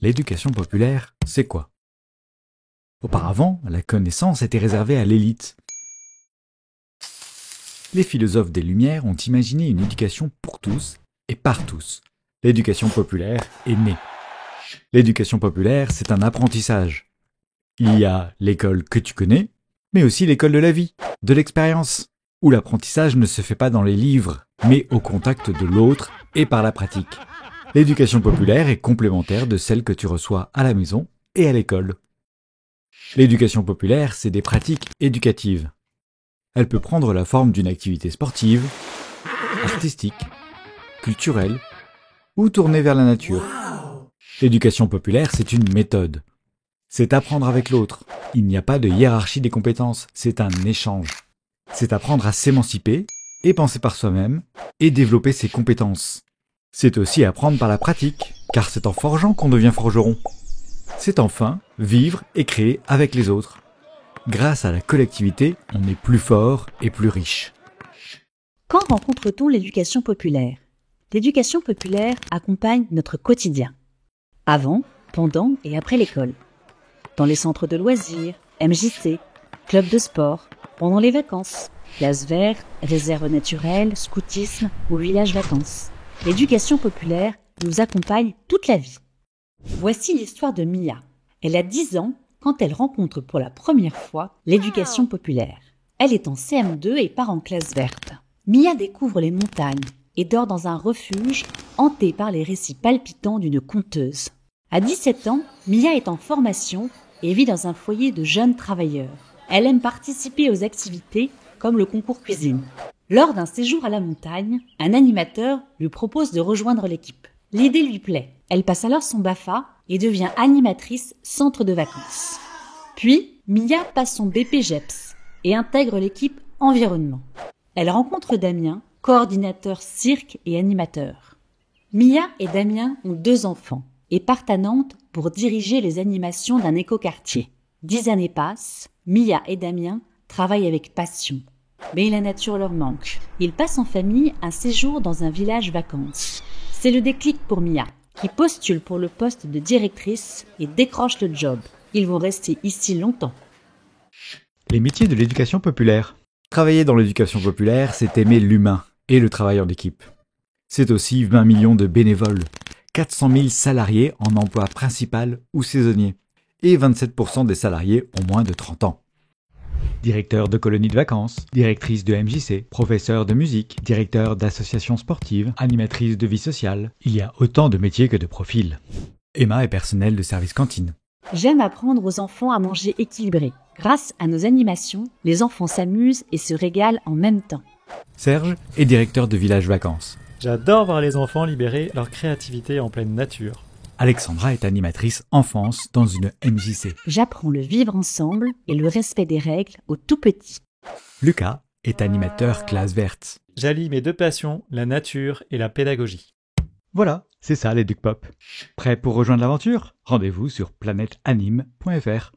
L'éducation populaire, c'est quoi? Auparavant, la connaissance était réservée à l'élite. Les philosophes des Lumières ont imaginé une éducation pour tous et par tous. L'éducation populaire est née. L'éducation populaire, c'est un apprentissage. Il y a l'école que tu connais, mais aussi l'école de la vie, de l'expérience, où l'apprentissage ne se fait pas dans les livres, mais au contact de l'autre et par la pratique. L'éducation populaire est complémentaire de celle que tu reçois à la maison et à l'école. L'éducation populaire, c'est des pratiques éducatives. Elle peut prendre la forme d'une activité sportive, artistique, culturelle ou tournée vers la nature. L'éducation populaire, c'est une méthode. C'est apprendre avec l'autre. Il n'y a pas de hiérarchie des compétences, c'est un échange. C'est apprendre à s'émanciper et penser par soi-même et développer ses compétences. C'est aussi apprendre par la pratique, car c'est en forgeant qu'on devient forgeron. C'est enfin vivre et créer avec les autres. Grâce à la collectivité, on est plus fort et plus riche. Quand rencontre-t-on l'éducation populaire? L'éducation populaire accompagne notre quotidien. Avant, pendant et après l'école. Dans les centres de loisirs, MJC, clubs de sport, pendant les vacances, places vertes, réserves naturelles, scoutisme ou village vacances. L'éducation populaire nous accompagne toute la vie. Voici l'histoire de Mia. Elle a 10 ans quand elle rencontre pour la première fois l'éducation populaire. Elle est en CM2 et part en classe verte. Mia découvre les montagnes et dort dans un refuge hanté par les récits palpitants d'une conteuse. À 17 ans, Mia est en formation et vit dans un foyer de jeunes travailleurs. Elle aime participer aux activités comme le concours cuisine. Lors d'un séjour à la montagne, un animateur lui propose de rejoindre l'équipe. L'idée lui plaît. Elle passe alors son BAFA et devient animatrice centre de vacances. Puis, Mia passe son BPGEPS et intègre l'équipe environnement. Elle rencontre Damien, coordinateur cirque et animateur. Mia et Damien ont 2 enfants et partent à Nantes pour diriger les animations d'un écoquartier. 10 années passent, Mia et Damien travaillent avec passion. Mais la nature leur manque. Ils passent en famille un séjour dans un village vacances. C'est le déclic pour Mia, qui postule pour le poste de directrice et décroche le job. Ils vont rester ici longtemps. Les métiers de l'éducation populaire. Travailler dans l'éducation populaire, c'est aimer l'humain et le travail en équipe. C'est aussi 20 millions de bénévoles, 400 000 salariés en emploi principal ou saisonnier, et 27% des salariés ont moins de 30 ans. Directeur de colonie de vacances, directrice de MJC, professeur de musique, directeur d'associations sportives, animatrice de vie sociale. Il y a autant de métiers que de profils. Emma est personnelle de service cantine. J'aime apprendre aux enfants à manger équilibré. Grâce à nos animations, les enfants s'amusent et se régalent en même temps. Serge est directeur de village vacances. J'adore voir les enfants libérer leur créativité en pleine nature. Alexandra est animatrice enfance dans une MJC. J'apprends le vivre ensemble et le respect des règles aux tout petits. Lucas est animateur classe verte. J'allie mes 2 passions, la nature et la pédagogie. Voilà, c'est ça l'EducPop. Prêt pour rejoindre l'aventure? Rendez-vous sur planèteanime.fr.